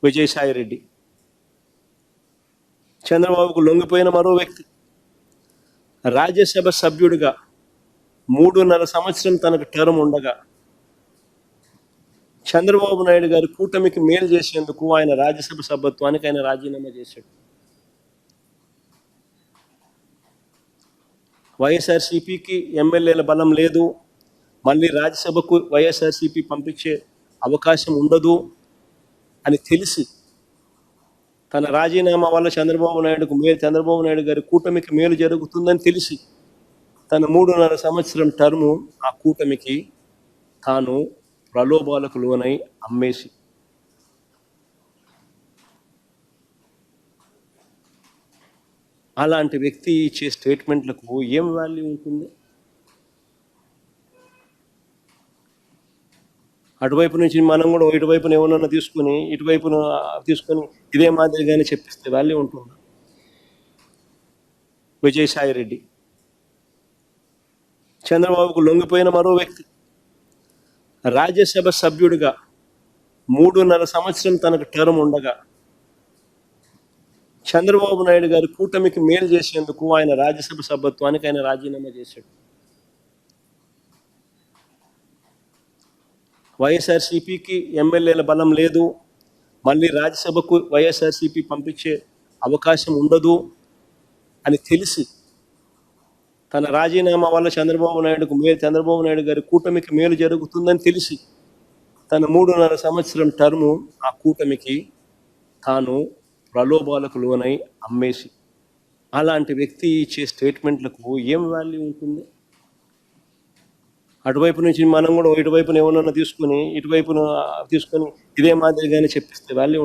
విజయసాయిరెడ్డి. చంద్రబాబుకు లొంగిపోయిన మరో వ్యక్తి. రాజ్యసభ సభ్యుడిగా 3.5 సంవత్సరం తనకు టర్మ్ ఉండగా చంద్రబాబు నాయుడు గారి కూటమికి మేలు చేసేందుకు ఆయన రాజ్యసభ సభ్యత్వానికి ఆయన రాజీనామా చేశాడు. వైఎస్ఆర్సీపీకి ఎమ్మెల్యేల బలం లేదు, మళ్ళీ రాజ్యసభకు వైఎస్ఆర్సీపీ పంపించే అవకాశం ఉండదు అని తెలిసి తన రాజీనామా వల్ల చంద్రబాబు నాయుడు గారి కూటమికి మేలు జరుగుతుందని తెలిసి తన 3.5 సంవత్సరం టర్ము ఆ కూటమికి తాను ప్రలోభాలకు లోనై అమ్మేసి అలాంటి వ్యక్తి ఇచ్చే స్టేట్మెంట్లకు ఏం వాల్యూ ఉంటుంది? అటువైపు నుంచి మనం కూడా ఇటువైపున ఏమన్నా తీసుకుని ఇటువైపున తీసుకొని ఇదే మాదిరిగానే చెప్పిస్తే వాల్యూ ఉంటుంది. విజయసాయిరెడ్డి. చంద్రబాబుకు లొంగిపోయిన మరో వ్యక్తి. రాజ్యసభ సభ్యుడిగా 3.5 సంవత్సరం తనకు టర్మ్ ఉండగా చంద్రబాబు నాయుడు గారి కూటమికి మేలు చేసేందుకు ఆయన రాజ్యసభ సభ్యత్వానికి ఆయన రాజీనామా చేశాడు. వైఎస్ఆర్సీపీకి ఎమ్మెల్యేల బలం లేదు, మళ్ళీ రాజ్యసభకు వైఎస్ఆర్సీపీ పంపించే అవకాశం ఉండదు అని తెలిసి తన రాజీనామా వల్ల చంద్రబాబు నాయుడు గారి కూటమికి మేలు జరుగుతుందని తెలిసి తన 3.5 సంవత్సరం టర్ము ఆ కూటమికి తాను ప్రలోభాలకు లోనై అమ్మేసి అలాంటి వ్యక్తి ఇచ్చే స్టేట్మెంట్లకు ఏం వాల్యూ ఉంటుంది? అటువైపు నుంచి మనం కూడా ఇటువైపున ఏమన్నా తీసుకుని ఇటువైపున తీసుకొని ఇదే మాదిరిగానే చెప్పిస్తే వాల్యూ ఉంటుంది.